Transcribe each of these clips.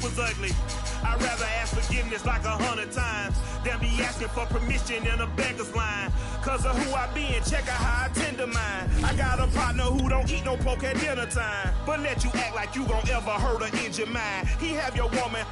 Was ugly. I'd rather ask forgiveness like 100 times than be asking for permission in a beggar's line. Cause of who I be and check out how I tend to mine. I got a partner who don't eat no pork at dinner time, but let you act like you gon' ever hurt or injure mine. He have your woman,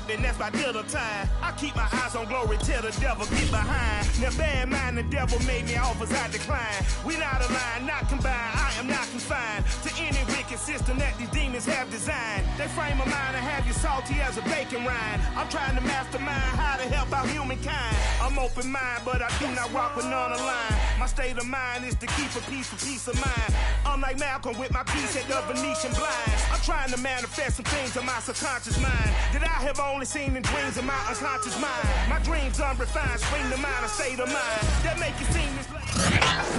and that's by dinner time. I keep my eyes on glory till the devil get behind. Now bad mind, the devil made me offers I decline. We not aligned, not combined, I am not confined to any wicked system that these demons have designed. They frame a mind and have you salty as a bacon rind. I'm trying to mastermind how to help out humankind. I'm open mind, but I do not walk with none aligned. My state of mind is to keep a peace for peace of mind. Unlike Malcolm with my piece at the Venetian blinds. I'm trying to manifest some things in my subconscious mind that I have only seen in dreams of my unconscious mind. My dreams unrefined, spring to mind, a state of mind that make you seem this.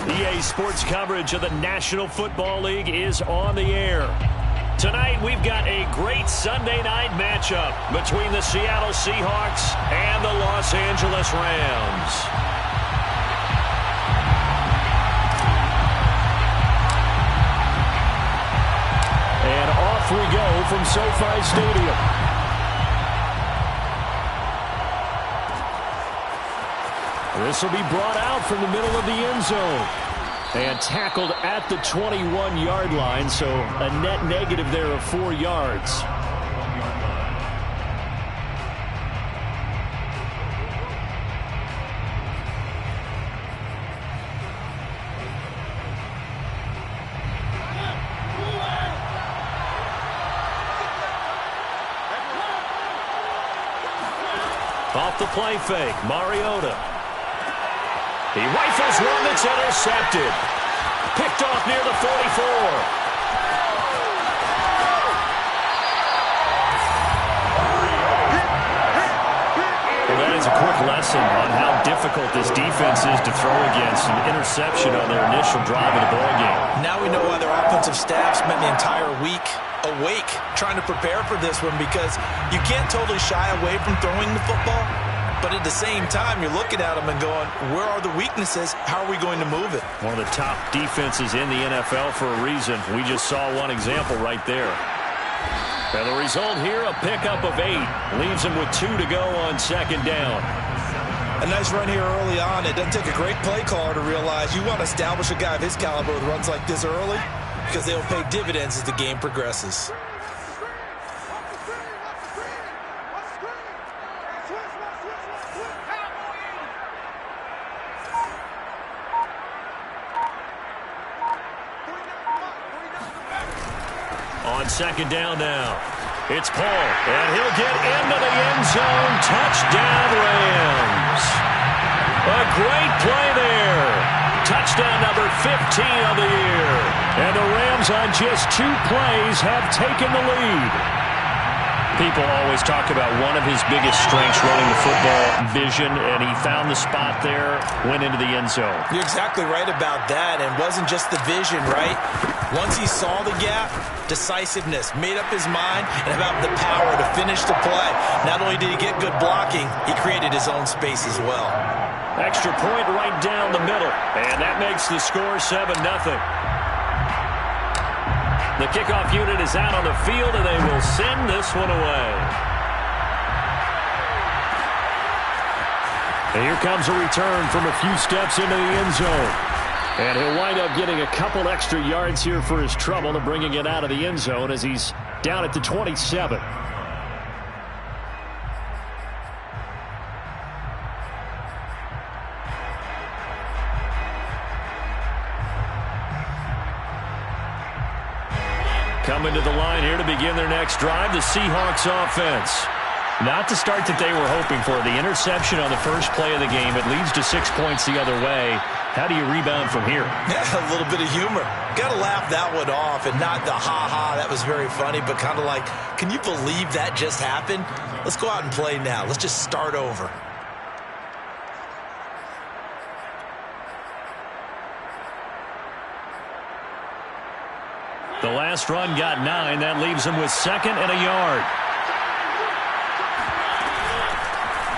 EA Sports coverage of the National Football League is on the air. Tonight we've got a great Sunday night matchup between the Seattle Seahawks and the Los Angeles Rams. And off we go from SoFi Stadium. This will be brought out from the middle of the end zone and tackled at the 21-yard line, so a net negative there of 4 yards. Off the play fake, Mariota. He rifles one that's intercepted. Picked off near the 44. Well, that is a quick lesson on how difficult this defense is to throw against. An interception on their initial drive of the ballgame. Now we know why their offensive staff spent the entire week awake trying to prepare for this one, because you can't totally shy away from throwing the football. But at the same time, you're looking at them and going, where are the weaknesses? How are we going to move it? One of the top defenses in the NFL for a reason. We just saw one example right there. And the result here, a pickup of 8. Leaves him with 2 to go on second down. A nice run here early on. It doesn't take a great play caller to realize you want to establish a guy of his caliber with runs like this early, because they'll pay dividends as the game progresses. On second down now, it's Paul, and he'll get into the end zone. Touchdown, Rams. A great play there. Touchdown number 15 of the year. And the Rams on just 2 plays have taken the lead. People always talk about one of his biggest strengths running the football, vision, and he found the spot there, went into the end zone. You're exactly right about that, and it wasn't just the vision, right? Once he saw the gap, decisiveness, made up his mind, and about the power to finish the play. Not only did he get good blocking, he created his own space as well. Extra point right down the middle, and that makes the score 7-0. The kickoff unit is out on the field, and they will send this one away. And here comes a return from a few steps into the end zone. And he'll wind up getting a couple extra yards here for his trouble and bringing it out of the end zone as he's down at the 27. Coming to the line here to begin their next drive, the Seahawks offense. Not the start that they were hoping for. The interception on the first play of the game. It leads to 6 points the other way. How do you rebound from here? Yeah, a little bit of humor. Got to laugh that one off, and not the ha-ha, that was very funny, but kind of like, can you believe that just happened? Let's go out and play now. Let's just start over. The last run got 9. That leaves him with 2nd and a yard.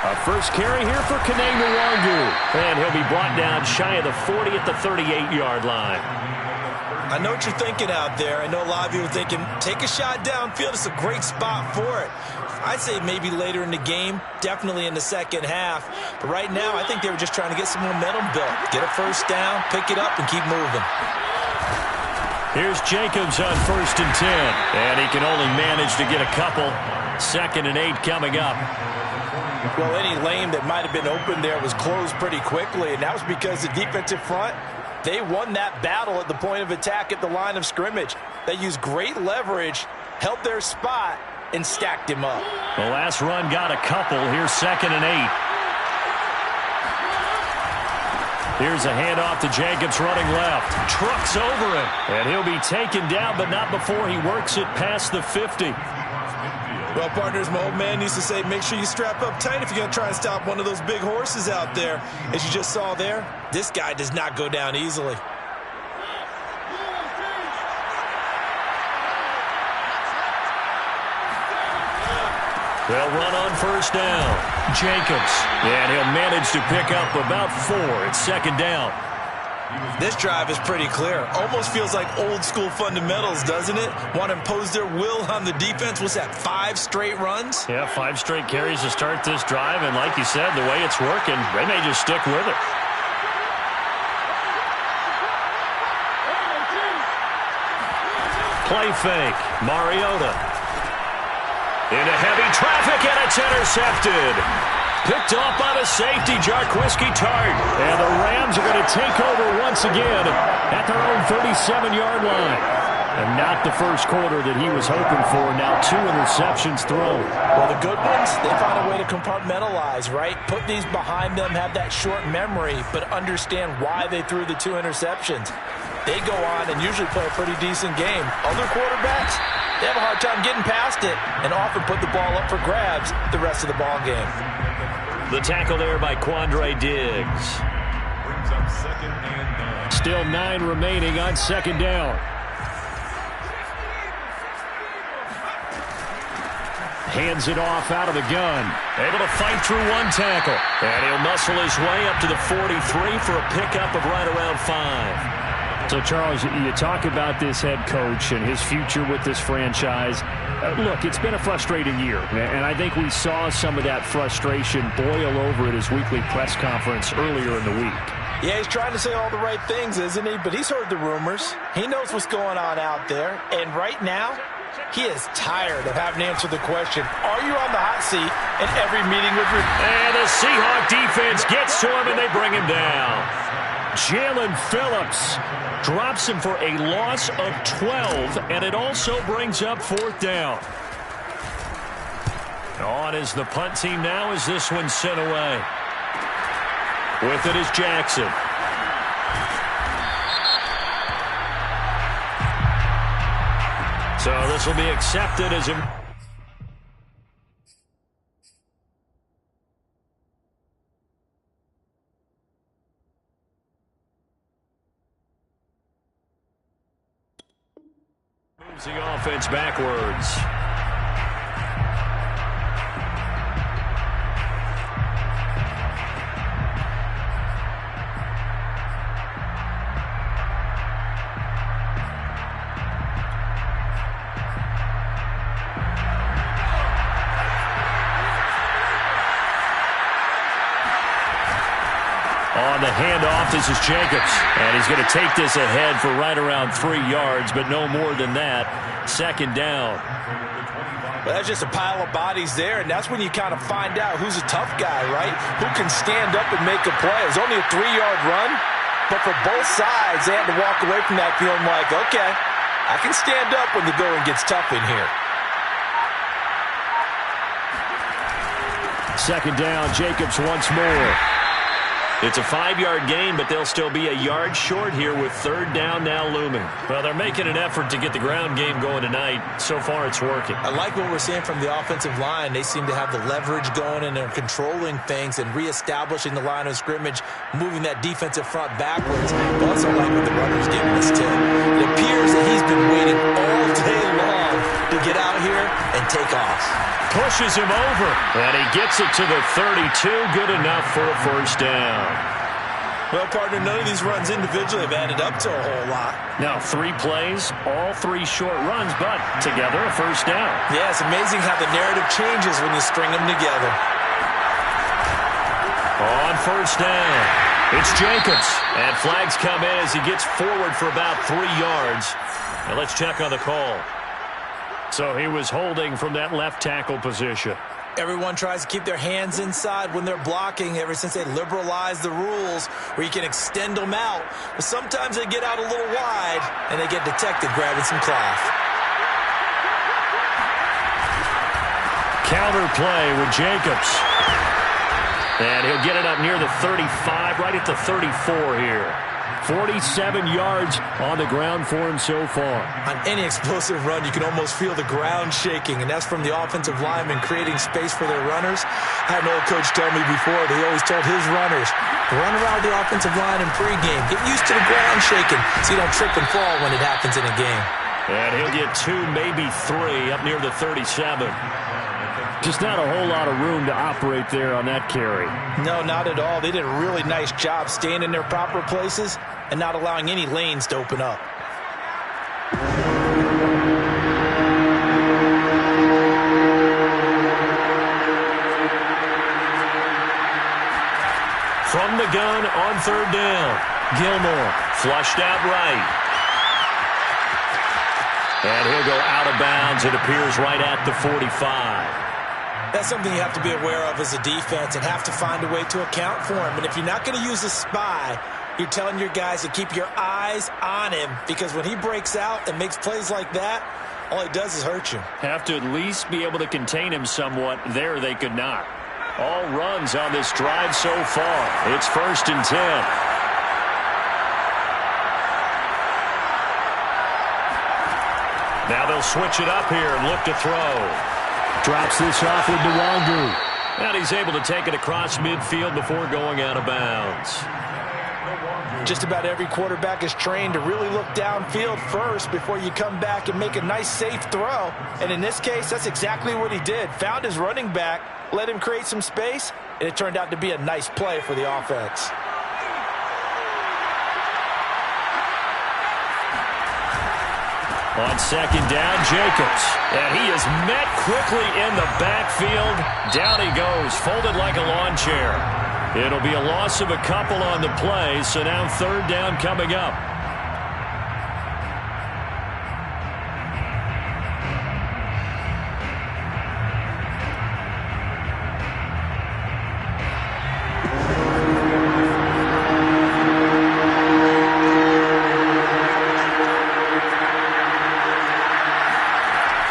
A first carry here for Kene Nwangu. And he'll be brought down shy of the 40 at the 38-yard line. I know what you're thinking out there. I know a lot of you are thinking, take a shot downfield. It's a great spot for it. I'd say maybe later in the game, definitely in the second half. But right now, I think they were just trying to get some momentum built. Get a first down, pick it up, and keep moving. Here's Jacobs on 1st and 10. And he can only manage to get a couple. 2nd and 8 coming up. Well, any lane that might have been open there was closed pretty quickly, and that was because the defensive front, they won that battle at the point of attack at the line of scrimmage. They used great leverage, held their spot, and stacked him up. The last run got a couple. Here's 2nd and 8. Here's a handoff to Jacobs running left. Trucks over him. And he'll be taken down, but not before he works it past the 50. Well, partners, my old man used to say, make sure you strap up tight if you're going to try and stop one of those big horses out there. As you just saw there, this guy does not go down easily. They'll run on 1st down. Jacobs. And he'll manage to pick up about 4 at 2nd down. This drive is pretty clear. Almost feels like old school fundamentals, doesn't it? Want to impose their will on the defense. What's that, 5 straight runs? Yeah, 5 straight carries to start this drive. And like you said, the way it's working, they may just stick with it. Play fake. Mariota. Into heavy traffic, and it's intercepted. Picked off by the safety, Jarquiski Tart. And the Rams are going to take over once again at their own 37-yard line. And not the first quarter that he was hoping for. Now 2 interceptions thrown. Well, the good ones, they find a way to compartmentalize, right? Put these behind them, have that short memory, but understand why they threw the 2 interceptions. They go on and usually play a pretty decent game. Other quarterbacks, they have a hard time getting past it and often put the ball up for grabs the rest of the ball game. The tackle there by Quandre Diggs. Still 9 remaining on 2nd down. Hands it off out of the gun. Able to fight through 1 tackle. And he'll muscle his way up to the 43 for a pickup of right around 5. So, Charles, you talk about this head coach and his future with this franchise. Look, it's been a frustrating year, and I think we saw some of that frustration boil over at his weekly press conference earlier in the week. Yeah, he's trying to say all the right things, isn't he? But he's heard the rumors. He knows what's going on out there. And right now, he is tired of having to answer the question, are you on the hot seat in every meeting with your... And the Seahawks defense gets to him, and they bring him down. Jalen Phillips drops him for a loss of 12, and it also brings up 4th down. On is the punt team now as this one's sent away. With it is Jackson. So this will be accepted as a... moves the offense backwards. On the handoff, this is Jacobs. And he's going to take this ahead for right around 3 yards, but no more than that. 2nd down. Well, that's just a pile of bodies there, and that's when you kind of find out who's a tough guy, right? Who can stand up and make a play. It was only a 3-yard run, but for both sides, they had to walk away from that feeling like, okay, I can stand up when the going gets tough in here. 2nd down, Jacobs once more. It's a 5-yard gain, but they'll still be a yard short here with 3rd down now looming. Well, they're making an effort to get the ground game going tonight. So far, it's working. I like what we're seeing from the offensive line. They seem to have the leverage going, and they're controlling things and reestablishing the line of scrimmage, moving that defensive front backwards. I also like what the runner's giving us, Tim. It appears that he's been waiting all day long to get out here and take off. Pushes him over, and he gets it to the 32. Good enough for a 1st down. Well, partner, none of these runs individually have added up to a whole lot. Now 3 plays, all 3 short runs, but together a first down. Yeah, it's amazing how the narrative changes when you string them together. On first down, it's Jacobs. And flags come in as he gets forward for about 3 yards. Now let's check on the call. So he was holding from that left tackle position. Everyone tries to keep their hands inside when they're blocking ever since they liberalized the rules where you can extend them out. But sometimes they get out a little wide and they get detected grabbing some cloth. Counter play with Jacobs. And he'll get it up near the 35, right at the 34 here. 47 yards on the ground for him so far. On any explosive run, you can almost feel the ground shaking, and that's from the offensive linemen creating space for their runners. I had an old coach tell me before that he always told his runners, run around the offensive line in pregame. Get used to the ground shaking so you don't trip and fall when it happens in a game. And he'll get 2, maybe 3 up near the 37. Just not a whole lot of room to operate there on that carry. No, not at all. They did a really nice job staying in their proper places and not allowing any lanes to open up. From the gun on third down, Gilmore flushed out right. And he'll go out of bounds, it appears, right at the 45. That's something you have to be aware of as a defense and have to find a way to account for him. And if you're not going to use a spy, you're telling your guys to keep your eyes on him, because when he breaks out and makes plays like that, all he does is hurt you. Have to at least be able to contain him somewhat. There they could not. All runs on this drive so far. It's 1st and 10. Now they'll switch it up here and look to throw. Drops this off with Nwangu. And he's able to take it across midfield before going out of bounds. Just about every quarterback is trained to really look downfield first before you come back and make a nice, safe throw. And in this case, that's exactly what he did. Found his running back, let him create some space, and it turned out to be a nice play for the offense. On second down, Jacobs. And he is met quickly in the backfield. Down he goes, folded like a lawn chair. It'll be a loss of a couple on the play, so now third down coming up.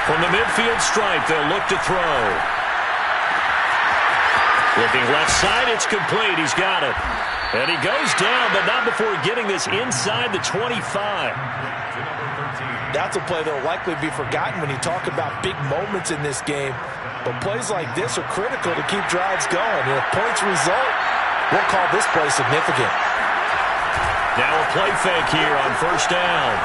From the midfield stripe, they'll look to throw. Looking left side, it's complete. He's got it. And he goes down, but not before getting this inside the 25. That's a play that will likely be forgotten when you talk about big moments in this game. But plays like this are critical to keep drives going. And if points result, we'll call this play significant. Now a play fake here on first down.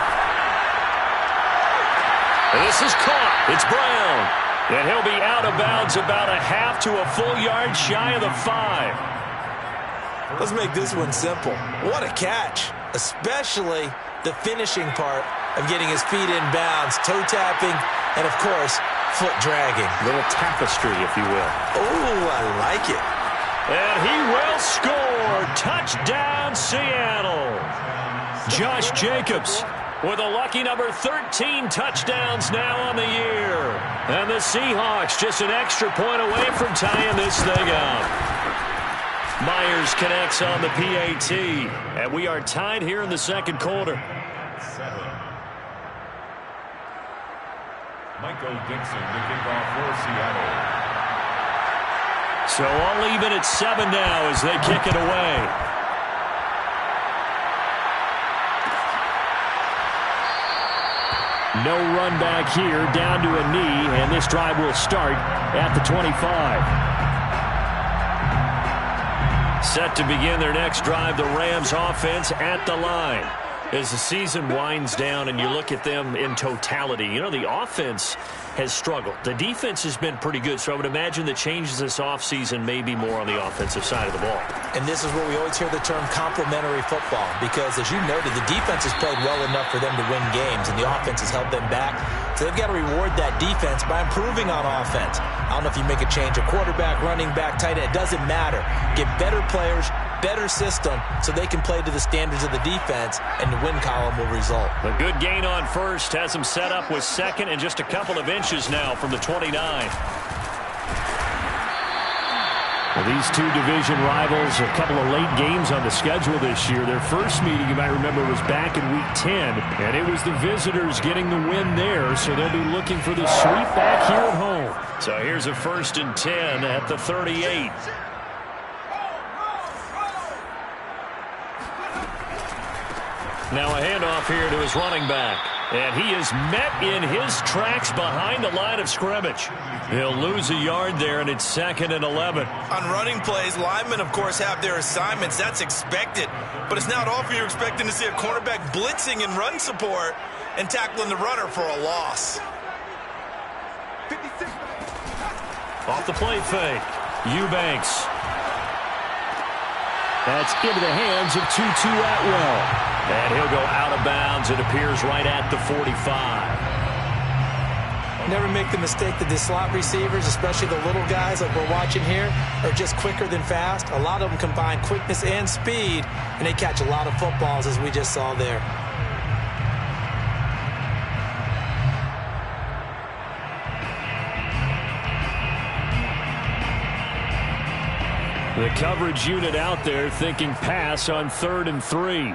And this is caught. It's Brown. And he'll be out of bounds about a half to a full yard shy of the 5. Let's make this one simple. What a catch, especially the finishing part of getting his feet in bounds, toe tapping, and, of course, foot dragging. Little tapestry, if you will. Oh, I like it. And he will score. Touchdown, Seattle. Josh Jacobs with a lucky number 13 touchdowns now on the year. And the Seahawks just an extra point away from tying this thing up. Myers connects on the PAT. And we are tied here in the second quarter. Michael Dixon to kick off for Seattle. So all even at 7 now as they kick it away. No run back here, down to a knee, and this drive will start at the 25. Set to begin their next drive, the Rams offense at the line. As the season winds down and you look at them in totality, you know, the offense has struggled. The defense has been pretty good, so I would imagine the changes this offseason may be more on the offensive side of the ball. And this is where we always hear the term complementary football because, as you noted, the defense has played well enough for them to win games, and the offense has held them back. So they've got to reward that defense by improving on offense. I don't know if you make a change, a quarterback, running back, tight end, it doesn't matter. Get better players, better system, so they can play to the standards of the defense, and the win column will result. A good gain on first has him set up with second and just a couple of inches now from the 29. Well, these two division rivals, a couple of late games on the schedule this year. Their first meeting, you might remember, was back in Week 10, and it was the visitors getting the win there, so they'll be looking for the sweep back here at home. So here's a 1st and 10 at the 38. Now a handoff here to his running back. And he is met in his tracks behind the line of scrimmage. He'll lose a yard there, and it's 2nd and 11. On running plays, linemen, of course, have their assignments. That's expected. But it's not often you're expecting to see a cornerback blitzing in run support and tackling the runner for a loss. Off the play fake. Eubanks. That's into the hands of Tutu Atwell. And he'll go out of bounds. It appears right at the 45. Never make the mistake that the slot receivers, especially the little guys like we're watching here, are just quicker than fast. A lot of them combine quickness and speed, and they catch a lot of footballs, as we just saw there. The coverage unit out there thinking pass on 3rd and 3.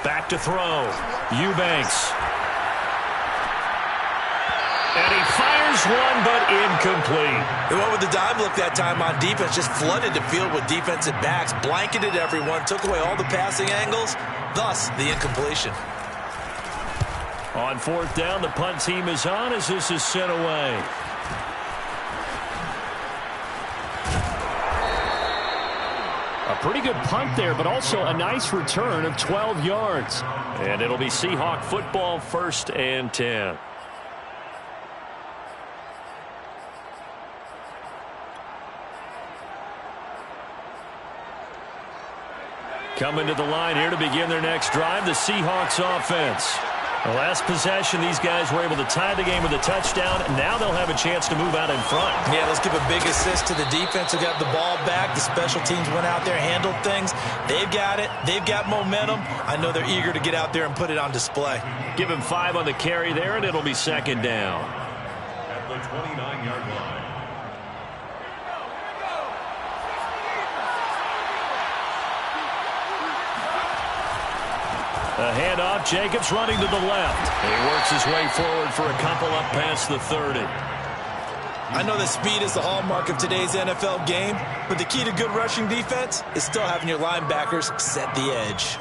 Back to throw. Eubanks. And he fires one, but incomplete. They went with the dime look that time on defense, just flooded the field with defensive backs, blanketed everyone, took away all the passing angles, thus the incompletion. On 4th down, the punt team is on as this is sent away. A pretty good punt there, but also a nice return of 12 yards. And it'll be Seahawk football, 1st and 10. Coming to the line here to begin their next drive, the Seahawks offense. The last possession, these guys were able to tie the game with a touchdown, and now they'll have a chance to move out in front. Yeah, let's give a big assist to the defense who got the ball back. The special teams went out there, handled things. They've got it. They've got momentum. I know they're eager to get out there and put it on display. Give him 5 on the carry there, and it'll be 2nd down. At the 29-yard line. A handoff, Jacobs running to the left. And he works his way forward for a couple up past the 30. I know that speed is the hallmark of today's NFL game, but the key to good rushing defense is still having your linebackers set the edge.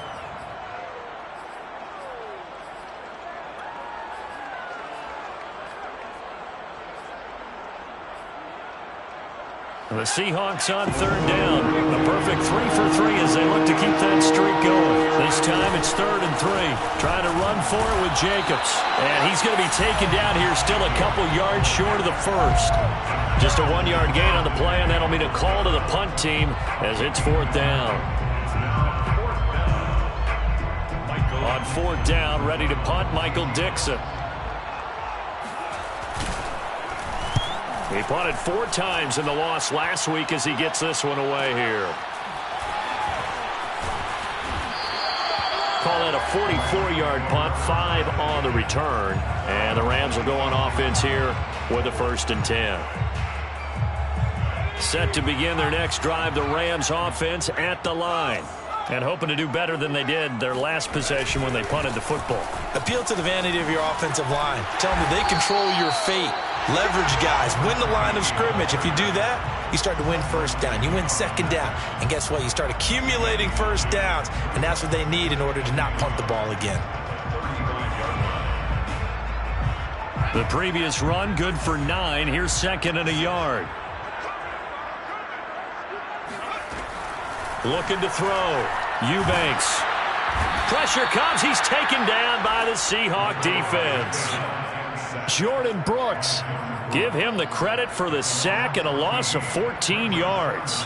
The Seahawks on 3rd down. A perfect 3 for 3 as they look to keep that streak going. This time it's 3rd and 3. Trying to run for it with Jacobs. And he's going to be taken down here still a couple yards short of the first. Just a 1-yard gain on the play, and that'll mean a call to the punt team as it's 4th down. On 4th down, ready to punt, Michael Dixon. He punted 4 times in the loss last week as he gets this one away here. Call that a 44-yard punt, 5 on the return. And the Rams will go on offense here with a 1st and 10. Set to begin their next drive, the Rams offense at the line. And hoping to do better than they did their last possession when they punted the football. Appeal to the vanity of your offensive line. Tell them that they control your fate. Leverage guys. Win the line of scrimmage. If you do that, you start to win 1st down. You win 2nd down. And guess what? You start accumulating 1st downs. And that's what they need in order to not punt the ball again. The previous run good for 9. Here's 2nd and a yard. Looking to throw. Eubanks. Pressure comes. He's taken down by the Seahawk defense. Jordan Brooks. Give him the credit for the sack and a loss of 14 yards.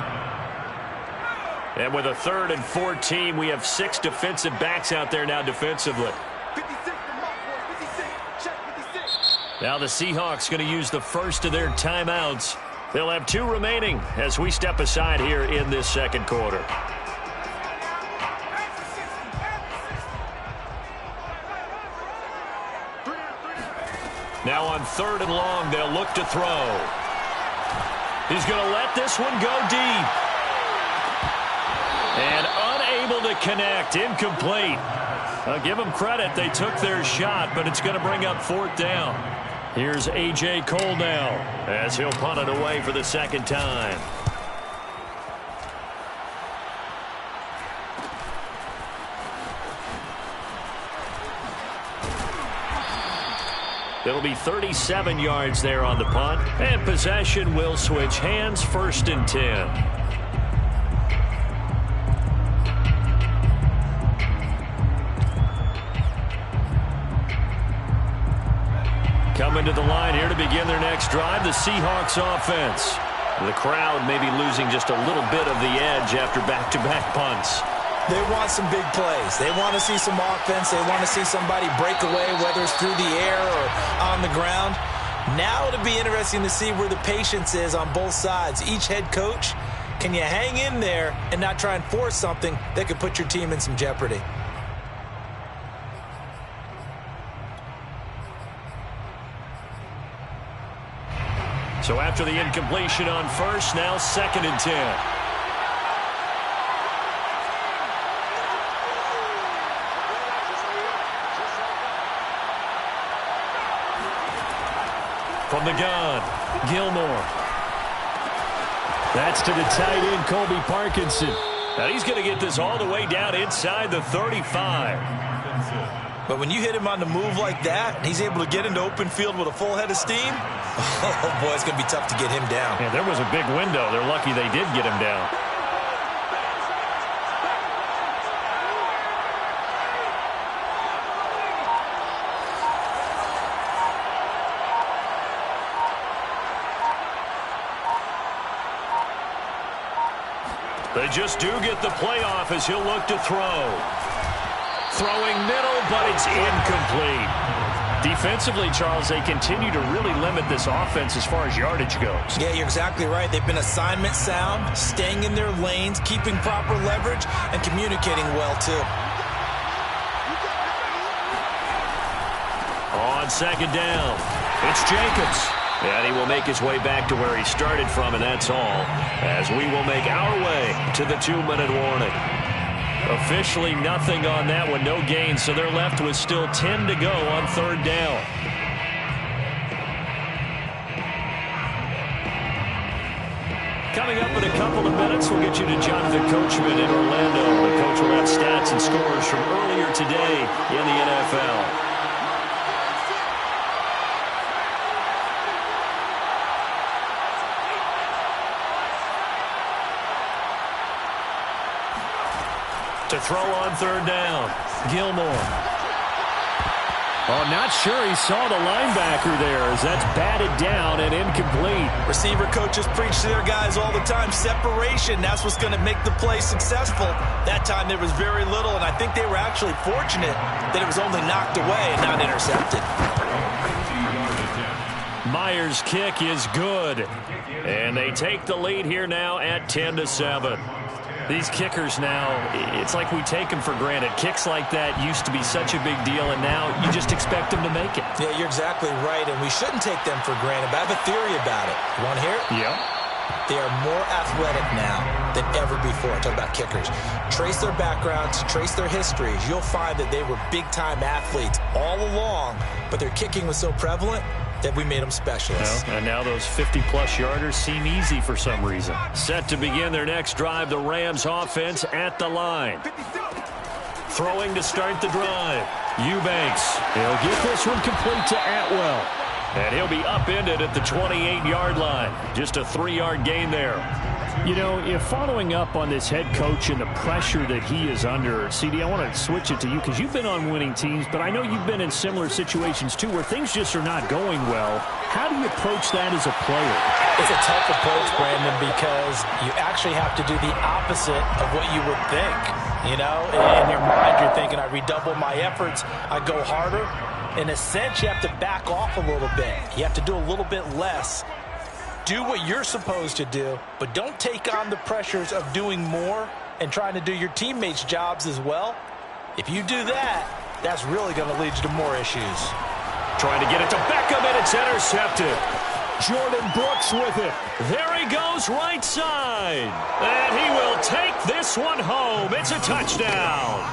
And with a 3rd and 14, we have 6 defensive backs out there now defensively. Now the Seahawks going to use the first of their timeouts. They'll have 2 remaining as we step aside here in this second quarter. Now on 3rd and long, they'll look to throw. He's going to let this one go deep. And unable to connect, incomplete. I'll give them credit. They took their shot, but it's going to bring up 4th down. Here's A.J. Cole now as he'll punt it away for the second time. It'll be 37 yards there on the punt, and possession will switch hands, 1st and 10. Coming to the line here to begin their next drive, the Seahawks offense. The crowd may be losing just a little bit of the edge after back-to-back punts. They want some big plays. They want to see some offense. They want to see somebody break away, whether it's through the air or on the ground. Now it'll be interesting to see where the patience is on both sides. Each head coach, can you hang in there and not try and force something that could put your team in some jeopardy? So after the incompletion on 1st, now 2nd and 10. From the gun, Gilmore. That's to the tight end, Colby Parkinson. Now he's going to get this all the way down inside the 35. But when you hit him on the move like that, he's able to get into open field with a full head of steam, oh boy, it's going to be tough to get him down. Yeah, there was a big window. They're lucky they did get him down. They just do get the playoff as he'll look to throw. Throwing middle, but it's incomplete. Defensively, Charles, they continue to really limit this offense as far as yardage goes. Yeah, you're exactly right. They've been assignment sound, staying in their lanes, keeping proper leverage, and communicating well, too. On 2nd down, it's Jacobs. And he will make his way back to where he started from, and that's all, as we will make our way to the 2-minute warning. Officially nothing on that one, no gain, so they're left with still 10 to go on 3rd down. Coming up in a couple of minutes, we'll get you to Jonathan Coachman in Orlando. The coach will have stats and scores from earlier today in the NFL. To throw on 3rd down, Gilmore. Oh, not sure he saw the linebacker there as that's batted down and incomplete. Receiver coaches preach to their guys all the time. Separation, that's what's going to make the play successful. That time there was very little, and I think they were actually fortunate that it was only knocked away and not intercepted. Myers' kick is good. And they take the lead here now at 10-7. These kickers now, it's like we take them for granted. Kicks like that used to be such a big deal, and now you just expect them to make it. Yeah, you're exactly right, and we shouldn't take them for granted, but I have a theory about it. You want to hear it? Yeah. They are more athletic now than ever before. I'm talking about kickers. Trace their backgrounds, trace their histories. You'll find that they were big-time athletes all along, but their kicking was so prevalent that we made them specialists. Well, and now those 50-plus yarders seem easy for some reason. Set to begin their next drive, the Rams offense at the line. Throwing to start the drive. Eubanks. He'll get this one complete to Atwell. And he'll be upended at the 28-yard line. Just a 3-yard gain there. You know, if following up on this head coach and the pressure that he is under, CD, I want to switch it to you because you've been on winning teams, but I know you've been in similar situations too where things just are not going well. How do you approach that as a player? It's a tough approach, Brandon, because you actually have to do the opposite of what you would think. You know, in your mind, you're thinking, I redouble my efforts, I go harder. In a sense, you have to back off a little bit. You have to do a little bit less. Do what you're supposed to do, but don't take on the pressures of doing more and trying to do your teammates' jobs as well. If you do that, that's really going to lead you to more issues. Trying to get it to Beckham, and it's intercepted. Jordan Brooks with it. There he goes, right side. And he will take this one home. It's a touchdown.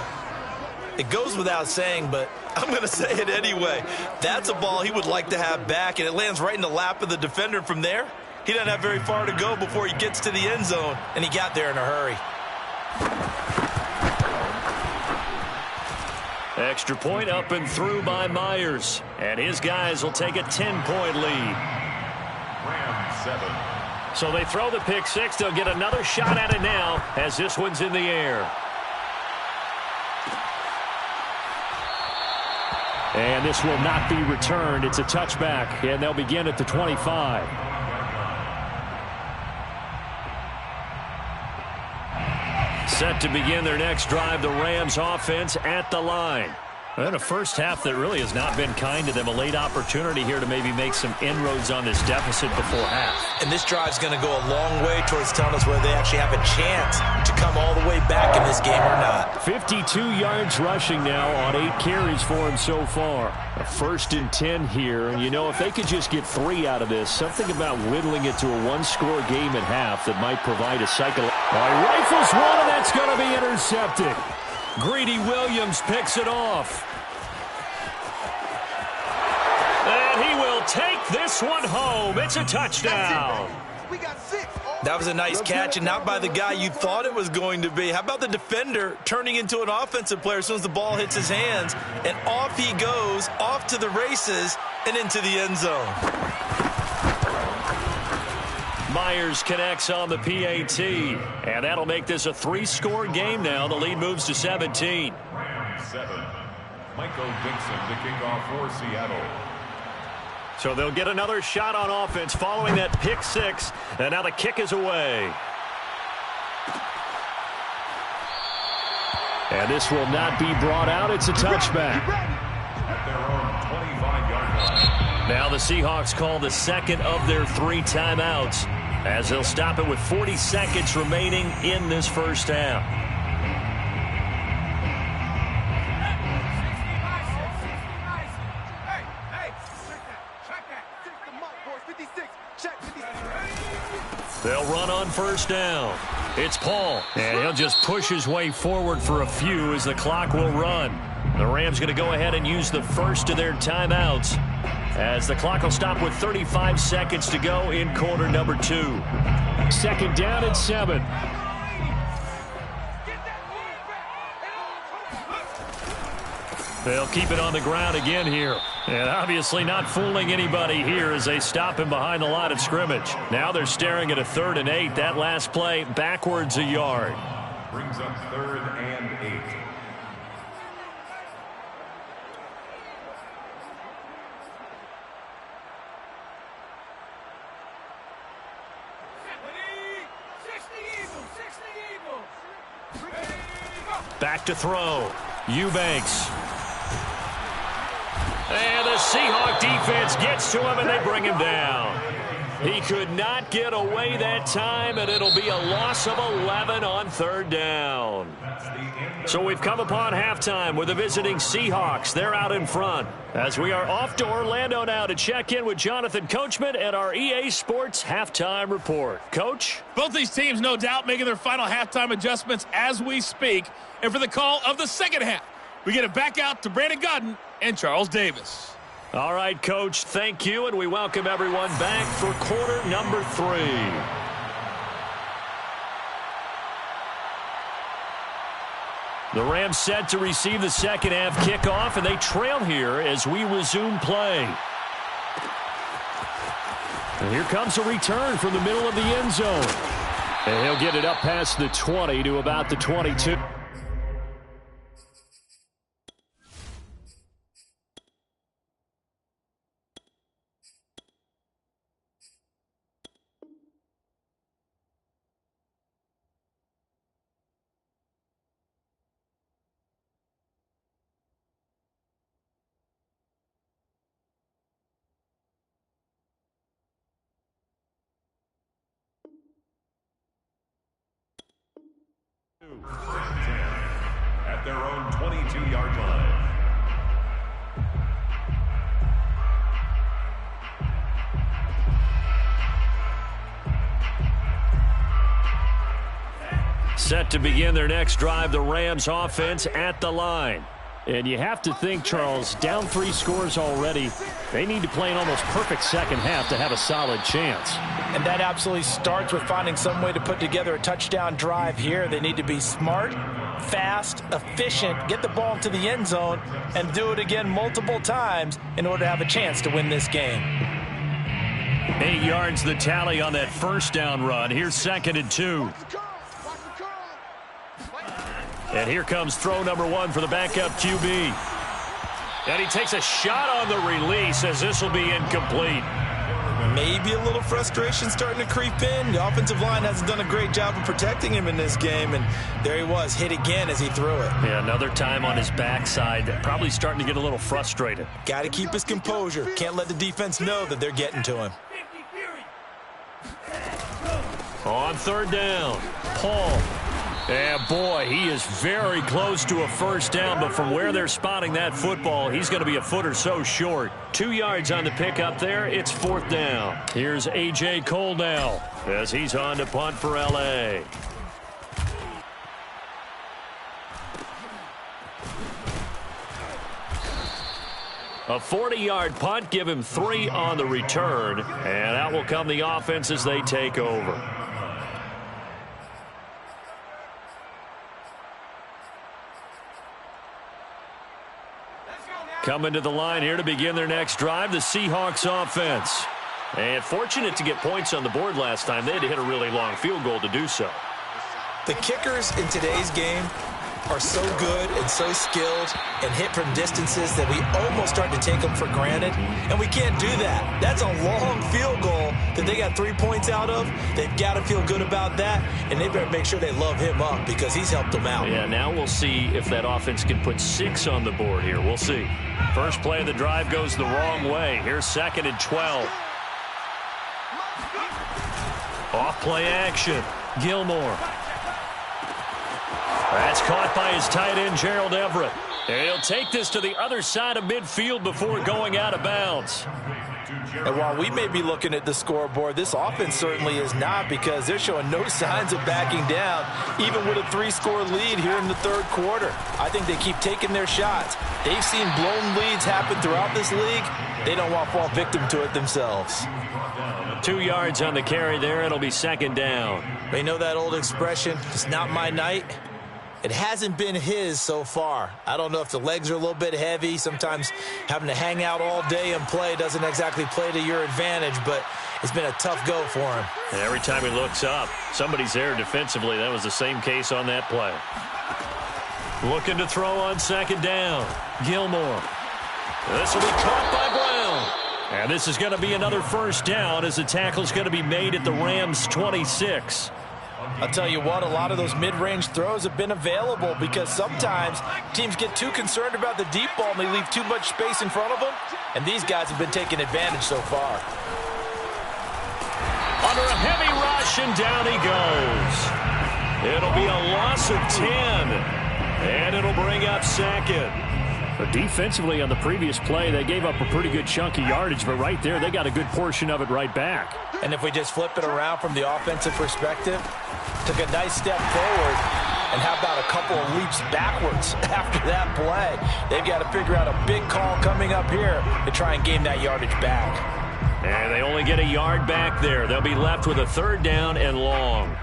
It goes without saying, but I'm going to say it anyway. That's a ball he would like to have back, and it lands right in the lap of the defender from there. He doesn't have very far to go before he gets to the end zone, and he got there in a hurry. Extra point up and through by Myers, and his guys will take a 10-point lead. Rams 7. So they throw the pick six. They'll get another shot at it now as this one's in the air. And this will not be returned. It's a touchback, and they'll begin at the 25. Set to begin their next drive, the Rams offense at the line. And a first half that really has not been kind to them. A late opportunity here to maybe make some inroads on this deficit before half. And this drive's going to go a long way towards telling us whether they actually have a chance to come all the way back in this game or not. 52 yards rushing now on 8 carries for him so far. A 1st and 10 here. And, you know, if they could just get 3 out of this, something about whittling it to a one-score game at half that might provide a cycle. Rifles one, and that's going to be intercepted. Greedy Williams picks it off. And he will take this one home. It's a touchdown. That was a nice catch, and not by the guy you thought it was going to be. How about the defender turning into an offensive player as soon as the ball hits his hands? And off he goes, off to the races, and into the end zone. Myers connects on the PAT, and that'll make this a 3-score game now. The lead moves to 17. Rams 7. Michael Dixon to kick off for Seattle. So they'll get another shot on offense following that pick six, and now the kick is away. And this will not be brought out. It's a touchback. At their own 25-yard line. Now the Seahawks call the second of their 3 timeouts as they'll stop it with 40 seconds remaining in this first half. They'll run on first down. It's Paul, and he'll just push his way forward for a few as the clock will run. The Rams going to go ahead and use the first of their timeouts as the clock will stop with 35 seconds to go in quarter number 2. 2nd down and 7. They'll keep it on the ground again here. And obviously not fooling anybody here as they stop him behind the line of scrimmage. Now they're staring at a 3rd and 8. That last play backwards a yard. Brings up 3rd and 8. Back to throw. Eubanks. And the Seahawk defense gets to him, and they bring him down. He could not get away that time, and it'll be a loss of 11 on 3rd down. So we've come upon halftime with the visiting Seahawks. They're out in front as we are off to Orlando now to check in with Jonathan Coachman and our EA Sports halftime report. Coach? Both these teams, no doubt, making their final halftime adjustments as we speak. And for the call of the second half, we get it back out to Brandon Godden and Charles Davis. All right, Coach, thank you, and we welcome everyone back for quarter number 3. The Rams set to receive the second half kickoff, and they trail here as we resume play. And here comes a return from the middle of the end zone. And he'll get it up past the 20 to about the 22. At their own 22-yard line. Set to begin their next drive, the Rams offense at the line. And you have to think, Charles, down 3 scores already. They need to play an almost perfect second half to have a solid chance. And that absolutely starts with finding some way to put together a touchdown drive here. They need to be smart, fast, efficient, get the ball into the end zone, and do it again multiple times in order to have a chance to win this game. 8 yards the tally on that first down run. Here's 2nd and 2. And here comes throw number 1 for the backup QB. And he takes a shot on the release as this will be incomplete. Maybe a little frustration starting to creep in. The offensive line hasn't done a great job of protecting him in this game, and there he was, hit again as he threw it. Yeah, another time on his backside, probably starting to get a little frustrated. Got to keep his composure. Can't let the defense know that they're getting to him. On 3rd down, Paul. And boy, he is very close to a first down, but from where they're spotting that football, he's going to be a foot or so short. 2 yards on the pickup there. It's 4th down. Here's A.J. Cole now as he's on to punt for L.A. A 40-yard punt, give him 3 on the return, and out will come the offense as they take over. Coming to the line here to begin their next drive, the Seahawks offense. And fortunate to get points on the board last time. They had to hit a really long field goal to do so. The kickers in today's game are so good and so skilled and hit from distances that we almost start to take them for granted, and we can't do that. That's a long field goal that they got 3 points out of. They've got to feel good about that, and they better make sure they love him up because he's helped them out. Yeah, now we'll see if that offense can put 6 on the board here. We'll see. First play of the drive goes the wrong way. Here's 2nd and 12. Off play action. Gilmore. That's caught by his tight end, Gerald Everett. And he'll take this to the other side of midfield before going out of bounds. And while we may be looking at the scoreboard, this offense certainly is not, because they're showing no signs of backing down, even with a 3-score lead here in the 3rd quarter. I think they keep taking their shots. They've seen blown leads happen throughout this league. They don't want to fall victim to it themselves. 2 yards on the carry there. It'll be 2nd down. They know that old expression, it's not my night. It hasn't been his so far. I don't know if the legs are a little bit heavy. Sometimes having to hang out all day and play doesn't exactly play to your advantage, but it's been a tough go for him. And every time he looks up, somebody's there defensively. That was the same case on that play. Looking to throw on 2nd down. Gilmore. This will be caught by Brown. And this is going to be another first down as the tackle's going to be made at the Rams' 26. I'll tell you what, a lot of those mid-range throws have been available because sometimes teams get too concerned about the deep ball and they leave too much space in front of them, and these guys have been taking advantage so far. Under a heavy rush, and down he goes. It'll be a loss of 10, and it'll bring up 2nd. But defensively on the previous play, they gave up a pretty good chunk of yardage, but right there, they got a good portion of it right back. And if we just flip it around from the offensive perspective, took a nice step forward, and how about a couple of leaps backwards after that play? They've got to figure out a big call coming up here to try and gain that yardage back. And they only get a yard back there. They'll be left with a 3rd down and long.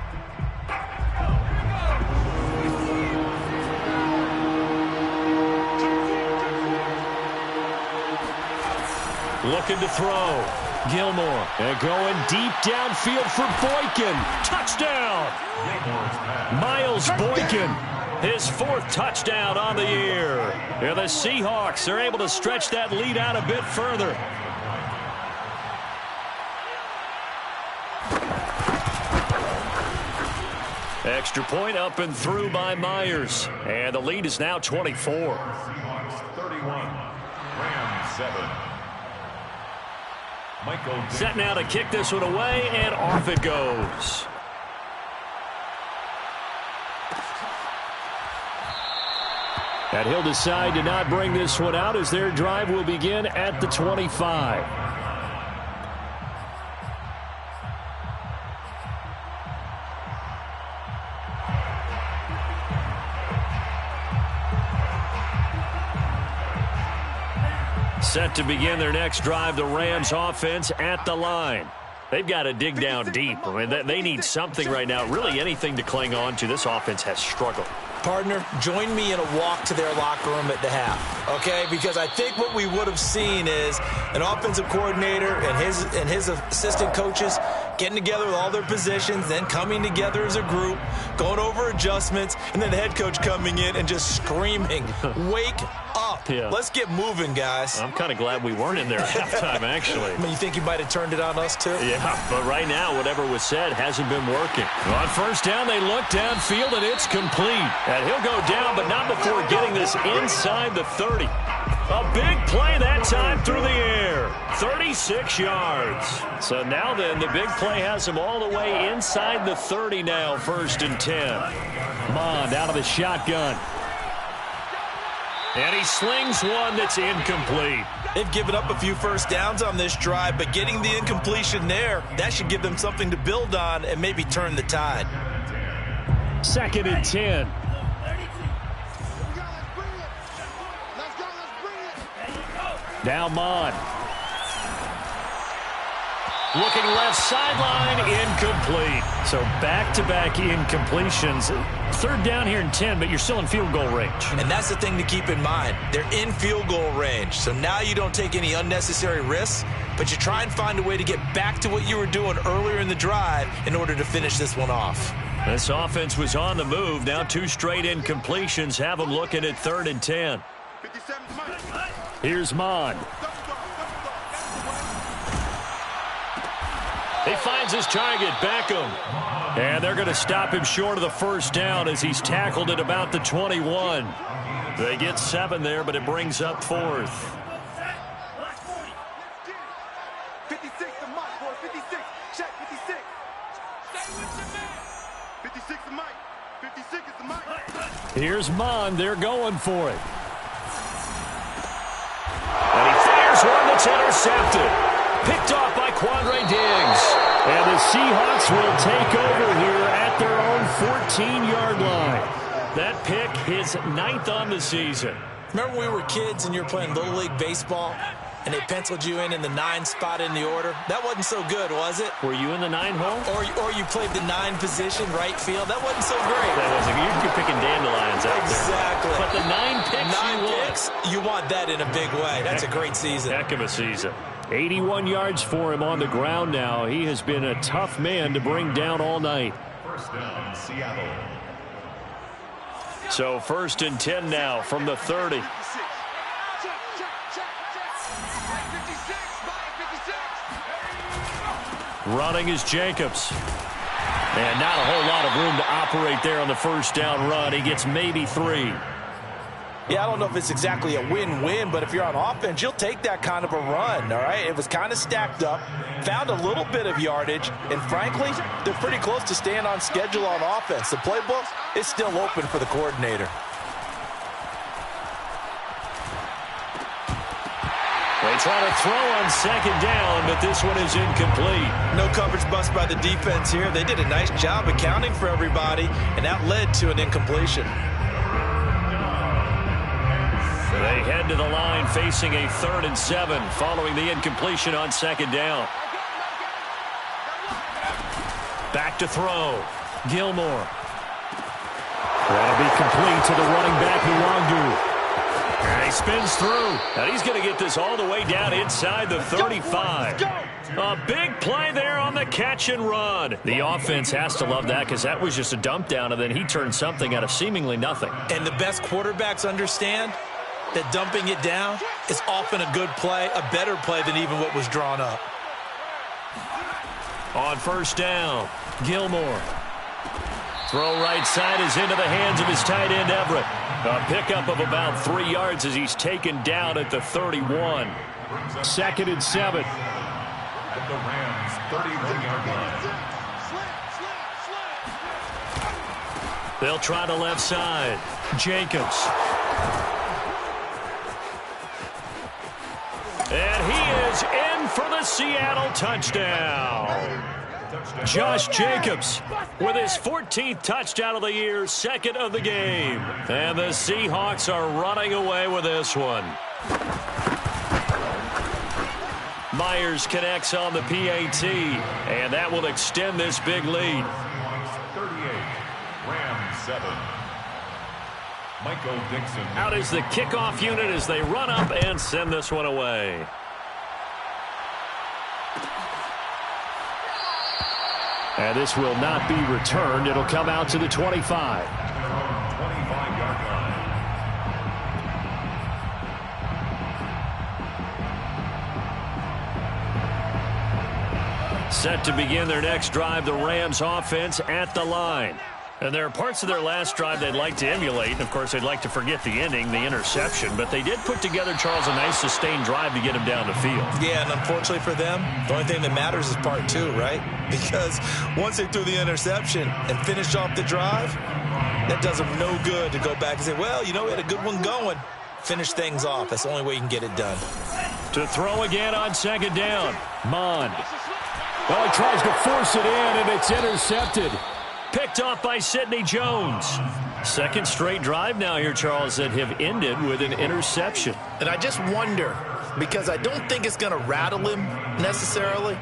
Looking to throw. Gilmore. And going deep downfield for Boykin. Touchdown! Miles Boykin. His 4th touchdown on the year. And the Seahawks are able to stretch that lead out a bit further. Extra point up and through by Myers. And the lead is now 24. Seahawks 31, Rams 7. Set now to kick this one away, and off it goes. And he'll decide to not bring this one out as their drive will begin at the 25. Set to begin their next drive, the Rams offense at the line. They've got to dig down deep. I mean, they need something right now, really anything to cling on to. This offense has struggled. Partner, join me in a walk to their locker room at the half, okay? Because I think what we would have seen is an offensive coordinator and his assistant coaches getting together with all their positions, then coming together as a group, going over adjustments, and then the head coach coming in and just screaming, wake up. Yeah. Let's get moving, guys. I'm kind of glad we weren't in there at halftime, actually. I mean, you think he might have turned it on us, too? Yeah, but right now, whatever was said hasn't been working. On first down, they look downfield, and it's complete. And he'll go down, but not before getting this inside the 30. A big play that time through the air. 36 yards. So now then, the big play has him all the way inside the 30 now, 1st and 10. Mond out of the shotgun. And he slings one that's incomplete. They've given up a few first downs on this drive, but getting the incompletion there, that should give them something to build on and maybe turn the tide. 2nd and 10. Now Mond. Looking left sideline, incomplete. So back-to-back incompletions. 3rd down here and 10, but you're still in field goal range. And that's the thing to keep in mind. They're in field goal range. So now you don't take any unnecessary risks, but you try and find a way to get back to what you were doing earlier in the drive in order to finish this one off. This offense was on the move. Now 2 straight incompletions have them looking at 3rd and 10. Here's Mond. He finds his target, Beckham. And they're going to stop him short of the 1st down as he's tackled at about the 21. They get 7 there, but it brings up 4th. 56 to Mike, boy. 56. Check, 56. Stay with your man. 56 to Mike. 56 is the Mike. Here's Mond. They're going for it. And he fires one that's intercepted. Picked off by Quandre Diggs. And the Seahawks will take over here at their own 14-yard line. That pick, his 9th on the season. Remember when we were kids and you were playing Little League Baseball and they penciled you in the 9 spot in the order? That wasn't so good, was it? Were you in the 9 hole? Or you played the 9 position, right field? That wasn't so great. That wasn't good. You're picking dandelions out exactly. there. But the 9 picks 9 picks, you want that in a big way. That's a great season. Heck of a season. 81 yards for him on the ground now. He has been a tough man to bring down all night. 1st down, Seattle. So 1st and 10 now from the 30. Running is Jacobs. And not a whole lot of room to operate there on the 1st down run. He gets maybe 3. Yeah, I don't know if it's exactly a win-win, but if you're on offense, you'll take that kind of a run, all right? It was kind of stacked up, found a little bit of yardage, and frankly, they're pretty close to staying on schedule on offense. The playbook is still open for the coordinator. They try to throw on 2nd down, but this one is incomplete. No coverage bust by the defense here. They did a nice job accounting for everybody, and that led to an incompletion. They head to the line facing a 3rd and 7 following the incompletion on 2nd down. Back to throw. Gilmore. That'll be complete to the running back, Luongo. And he spins through. And he's going to get this all the way down inside the 35. A big play there on the catch and run. The offense has to love that because that was just a dump down, and then he turned something out of seemingly nothing. And the best quarterbacks understand that dumping it down is often a good play, a better play than even what was drawn up. On first down, Gilmore. Throw right side is into the hands of his tight end, Everett. A pickup of about 3 yards as he's taken down at the 31. 2nd and 7. At the Rams' 31-yard line. They'll try the left side. Jacobs. And he is in for the Seattle touchdown. Josh Jacobs with his 14th touchdown of the year, 2nd of the game. And the Seahawks are running away with this one. Myers connects on the PAT, and that will extend this big lead. 38, Rams 7. Michael Dixon. Out is the kickoff unit as they run up and send this one away. And this will not be returned. It'll come out to the 25. 25-yard line. Set to begin their next drive, the Rams offense at the line. And there are parts of their last drive they'd like to emulate. And, of course, they'd like to forget the ending, the interception. But they did put together, Charles, a nice sustained drive to get him down the field. Yeah, and unfortunately for them, the only thing that matters is part 2, right? Because once they threw the interception and finished off the drive, that does them no good to go back and say, well, you know, we had a good one going. Finish things off. That's the only way you can get it done. To throw again on 2nd down, Mond. Well, he tries to force it in, and it's intercepted. Picked off by Sidney Jones. 2nd straight drive now here, Charles, that have ended with an interception. And I just wonder, because I don't think it's going to rattle him necessarily,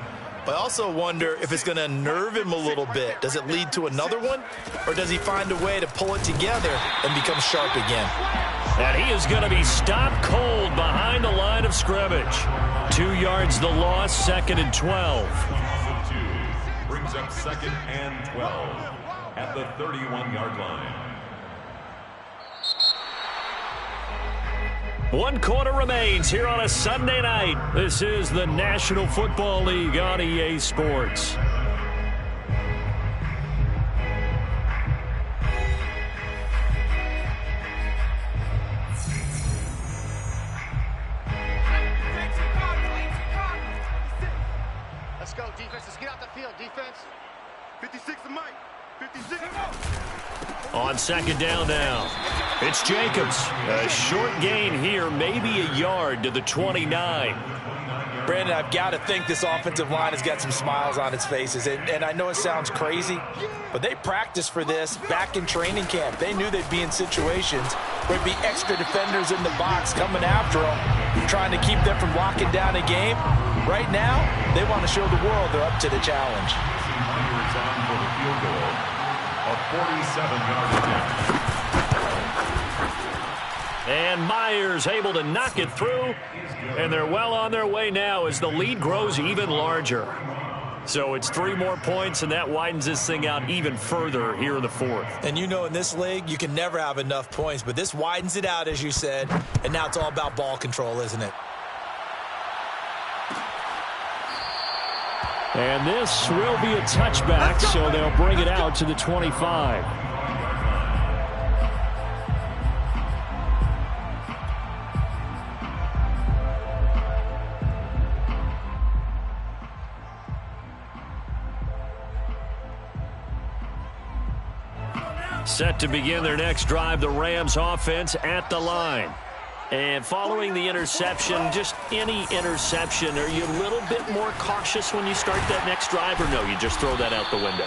but I also wonder if it's going to unnerve him a little bit. Does it lead to another one, or does he find a way to pull it together and become sharp again? And he is going to be stopped cold behind the line of scrimmage. 2 yards the loss, 2nd and 12. Brings up 2nd and 12 at the 31-yard line. 1 quarter remains here on a Sunday night. This is the National Football League on EA Sports. Let's go, defense. Let's get out the field, defense. 56 to Mike. 56. On 2nd down now, it's Jacobs. A short gain here, maybe a yard to the 29. Brandon, I've got to think this offensive line has got some smiles on its faces. And I know it sounds crazy, but they practiced for this back in training camp. They knew they'd be in situations where there'd be extra defenders in the box coming after them, trying to keep them from locking down a game. Right now, they want to show the world they're up to the challenge. Myers on for the field goal. A 47-yard attempt. And Myers able to knock it through, and they're well on their way now as the lead grows even larger. So it's 3 more points, and that widens this thing out even further here in the 4th. And you know, in this league, you can never have enough points, but this widens it out, as you said, and now it's all about ball control, isn't it? And this will be a touchback, so they'll bring it out to the 25. Set to begin their next drive, the Rams offense at the line. And following the interception, just any interception, are you a little bit more cautious when you start that next drive, or no, you just throw that out the window?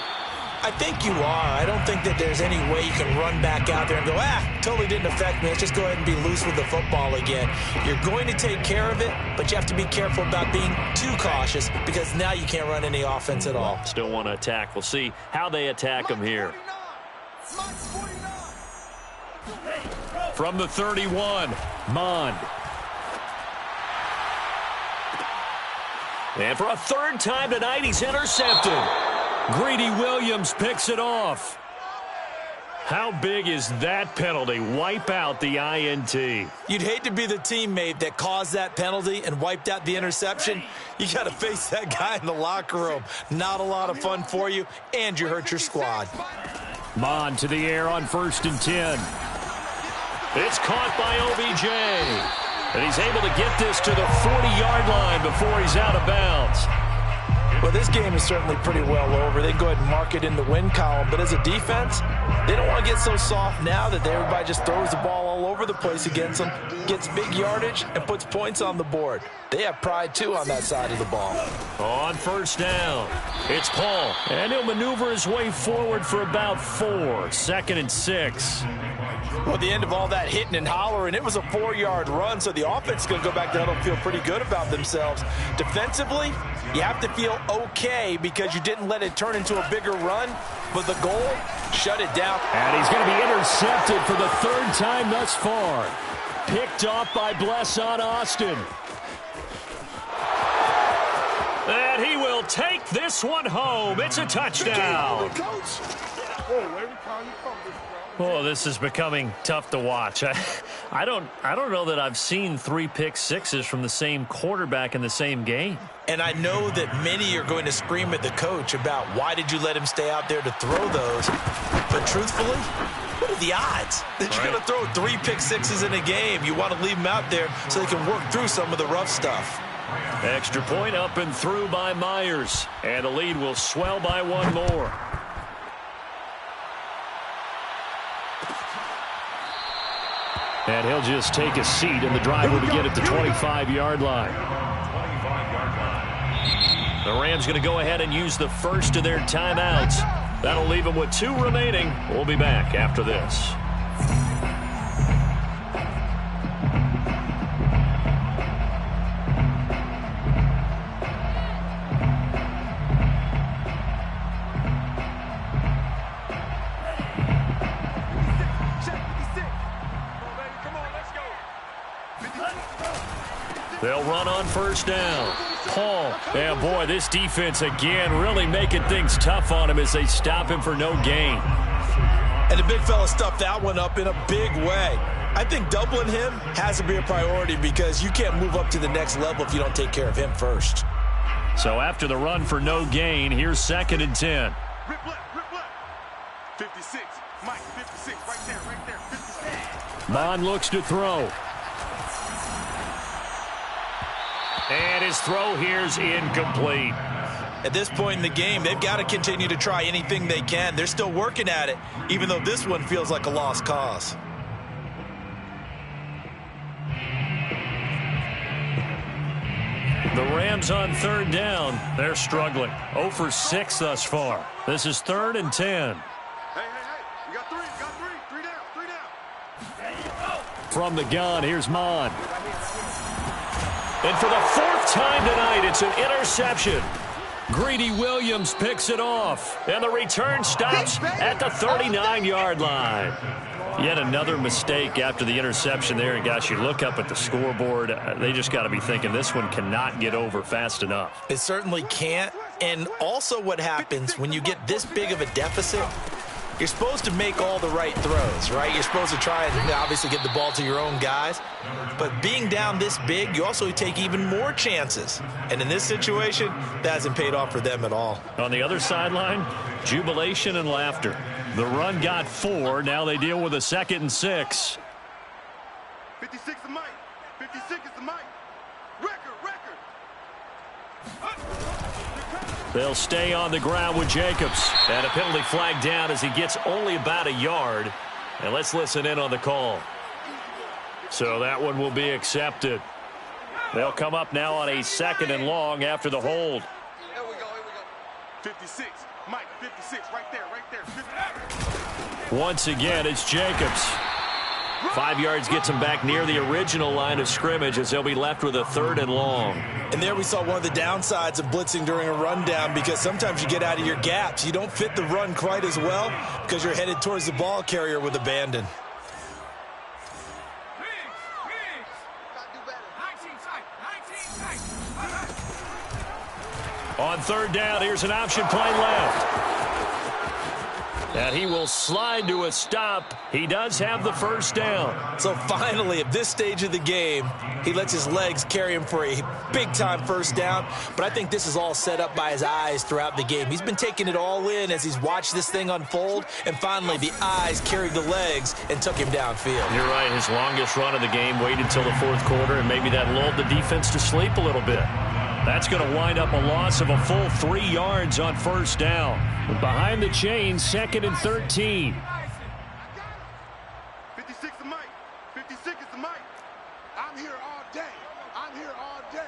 I think you are. I don't think that there's any way you can run back out there and go, totally didn't affect me. Let's just go ahead and be loose with the football again. You're going to take care of it, but you have to be careful about being too cautious because now you can't run any offense at all. Still want to attack. We'll see how they attack them here. From the 31, Mond. And for a third time tonight, he's intercepted. Greedy Williams picks it off. How big is that penalty? Wipe out the INT. You'd hate to be the teammate that caused that penalty and wiped out the interception. You got to face that guy in the locker room. Not a lot of fun for you, and you hurt your squad. Mon to the air on 1st and 10. It's caught by OBJ. And he's able to get this to the 40-yard line before he's out of bounds. Well, this game is certainly pretty well over. They can go ahead and mark it in the win column. But as a defense, they don't want to get so soft now that everybody just throws the ball all over the place against them, gets big yardage, and puts points on the board. They have pride, too, on that side of the ball. On 1st down, it's Paul. And he'll maneuver his way forward for about 4. 2nd and 6. Well, at the end of all that hitting and hollering, it was a 4-yard run, so the offense is going to go back there and feel pretty good about themselves. Defensively, you have to feel okay because you didn't let it turn into a bigger run, but the goal, shut it down. And he's going to be intercepted for the 3rd time thus far. Picked off by Blesson Austin. And he will take this one home. It's a touchdown. Oh, this is becoming tough to watch. I don't know that I've seen 3 pick sixes from the same quarterback in the same game. And I know that many are going to scream at the coach about why did you let him stay out there to throw those. But truthfully, what are the odds that you're going to throw 3 pick sixes in a game? You want to leave them out there so they can work through some of the rough stuff. Extra point up and through by Myers. And the lead will swell by 1 more. And he'll just take a seat, and the drive will begin at the 25-yard line. The Rams going to go ahead and use the first of their timeouts. That'll leave them with 2 remaining. We'll be back after this. They'll run on 1st down. Paul. And boy, this defense again really making things tough on him as they stop him for no gain. And the big fella stuffed that one up in a big way. I think doubling him has to be a priority because you can't move up to the next level if you don't take care of him first. So after the run for no gain, here's 2nd and 10. Rip left. 56. Mike, 56. Right there. 56. Mon looks to throw. And his throw here's incomplete. At this point in the game, they've got to continue to try anything they can. They're still working at it, even though this one feels like a lost cause. The Rams on 3rd down. They're struggling. 0 for 6 thus far. This is 3rd and 10. Hey. You got 3. Three down. From the gun, here's Mon. And for the 4th time tonight, it's an interception. Greedy Williams picks it off. And the return stops at the 39-yard line. Yet another mistake after the interception there. And, gosh, you look up at the scoreboard, they just got to be thinking this one cannot get over fast enough. It certainly can't. And also what happens when you get this big of a deficit, you're supposed to make all the right throws, right? You're supposed to try and obviously get the ball to your own guys. But being down this big, you also take even more chances. And in this situation, that hasn't paid off for them at all. On the other sideline, jubilation and laughter. The run got 4. Now they deal with a 2nd and 6. 56 is Mike. 56 is the Mike. Record. They'll stay on the ground with Jacobs. And a penalty flag down as he gets only about a yard. And let's listen in on the call. So that one will be accepted. They'll come up now on a 2nd and long after the hold. Here we go. 56. Mike, 56. Right there. 56. Once again, it's Jacobs. 5 yards gets him back near the original line of scrimmage as they'll be left with a 3rd and long. And there we saw one of the downsides of blitzing during a rundown because sometimes you get out of your gaps. You don't fit the run quite as well because you're headed towards the ball carrier with abandon. third down. Here's an option play left. And he will slide to a stop. He does have the first down. So finally, at this stage of the game, he lets his legs carry him for a big-time first down. But I think this is all set up by his eyes throughout the game. He's been taking it all in as he's watched this thing unfold. And finally, the eyes carried the legs and took him downfield. You're right. His longest run of the game waited until the fourth quarter, and maybe that lulled the defense to sleep a little bit. That's going to wind up a loss of a full 3 yards on first down. Behind the chains, 2nd and 13. 56 is Mike. 56 is the Mike. I'm here all day. I'm here all day.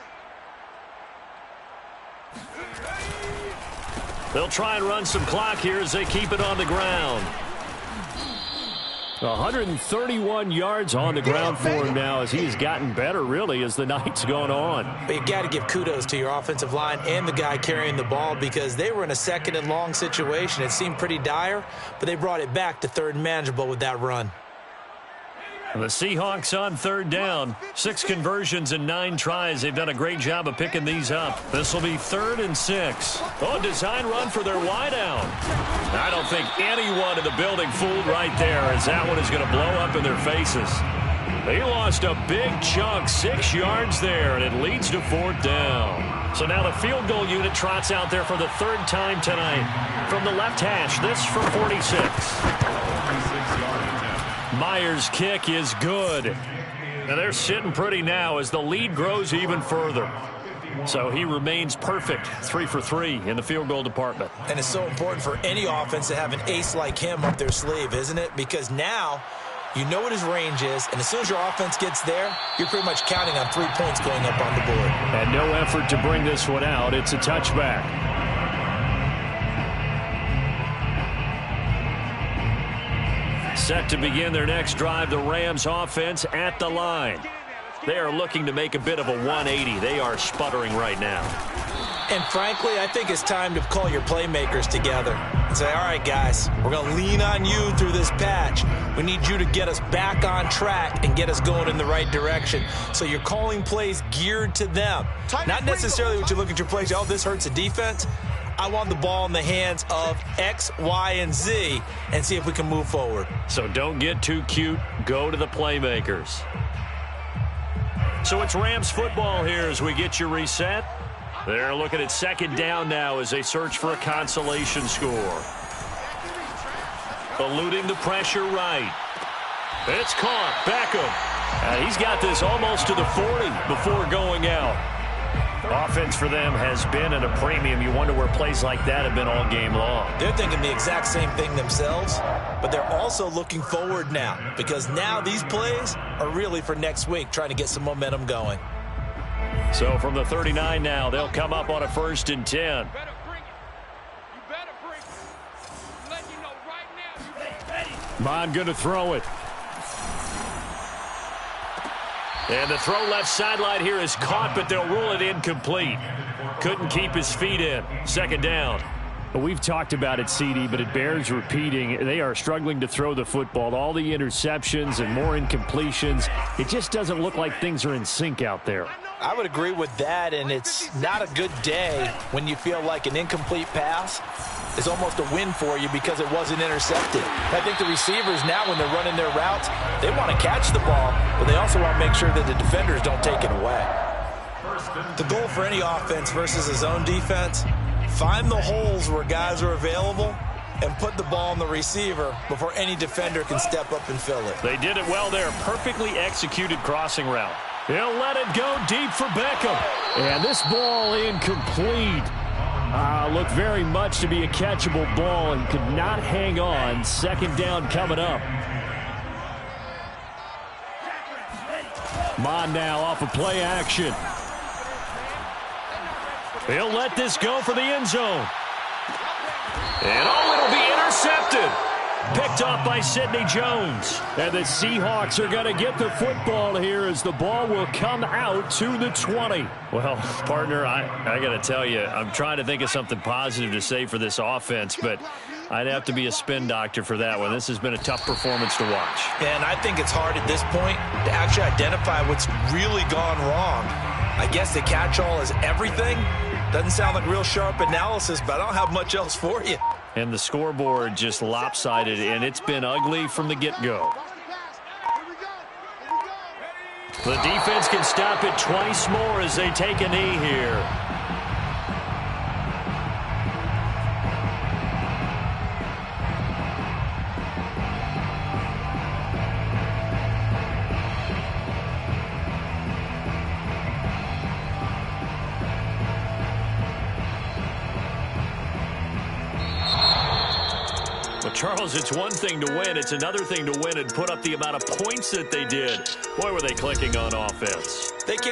They'll try and run some clock here as they keep it on the ground. 131 yards on the ground for him now as he's gotten better, really, as the night's gone on. But you got to give kudos to your offensive line and the guy carrying the ball because they were in a 2nd and long situation. It seemed pretty dire, but they brought it back to 3rd and manageable with that run. The Seahawks on 3rd down. 6 conversions and 9 tries. They've done a great job of picking these up. This will be 3rd and 6. Oh, design run for their wideout. I don't think anyone in the building fooled right there as that one is going to blow up in their faces. They lost a big chunk, 6 yards there, and it leads to 4th down. So now the field goal unit trots out there for the 3rd time tonight. From the left hash, this from 46. Myers' kick is good. And they're sitting pretty now as the lead grows even further. So he remains perfect, 3 for 3 in the field goal department. And it's so important for any offense to have an ace like him up their sleeve, isn't it? Because now you know what his range is, and as soon as your offense gets there, you're pretty much counting on 3 points going up on the board. And no effort to bring this one out. It's a touchback. Set to begin their next drive, the Rams offense at the line. They are looking to make a bit of a 180. They are sputtering right now. And frankly, I think it's time to call your playmakers together and say, all right, guys, we're going to lean on you through this patch. We need you to get us back on track and get us going in the right direction. So you're calling plays geared to them. Not necessarily what you look at your plays, oh, this hurts the defense. I want the ball in the hands of X, Y, and Z and see if we can move forward. So don't get too cute. Go to the playmakers. So it's Rams football here as we get you reset. They're looking at 2nd down now as they search for a consolation score. Eluding the pressure right. It's caught. Beckham. He's got this almost to the 40 before going out. Offense for them has been at a premium. You wonder where plays like that have been all game long. They're thinking the exact same thing themselves, but they're also looking forward now because now these plays are really for next week, trying to get some momentum going. So from the 39 now, they'll come up on a 1st and 10. Mon going to throw it. And the throw left sideline here is caught, but they'll rule it incomplete. Couldn't keep his feet in. 2nd down. Well, we've talked about it, CD, but it bears repeating. They are struggling to throw the football. All the interceptions and more incompletions. It just doesn't look like things are in sync out there. I would agree with that, and it's not a good day when you feel like an incomplete pass is almost a win for you because it wasn't intercepted. I think the receivers now, when they're running their routes, they want to catch the ball, but they also want to make sure that the defenders don't take it away. The goal for any offense versus a zone defense, find the holes where guys are available and put the ball on the receiver before any defender can step up and fill it. They did it well there. Perfectly executed crossing route. He'll let it go deep for Beckham. And this ball incomplete. Looked very much to be a catchable ball and could not hang on. 2nd down coming up. Mon now off of play action. He'll let this go for the end zone. And it'll be intercepted. Picked off by Sidney Jones. And the Seahawks are going to get the football here as the ball will come out to the 20. Well, partner, I got to tell you, I'm trying to think of something positive to say for this offense, but I'd have to be a spin doctor for that one. This has been a tough performance to watch. And I think it's hard at this point to actually identify what's really gone wrong. I guess the catch-all is everything, Doesn't sound like real sharp analysis, but I don't have much else for you. And the scoreboard just lopsided, and it's been ugly from the get-go. The defense can stop it twice more as they take a knee here. Well, Charles, it's one thing to win. It's another thing to win and put up the amount of points that they did. Boy, were they clicking on offense. They can't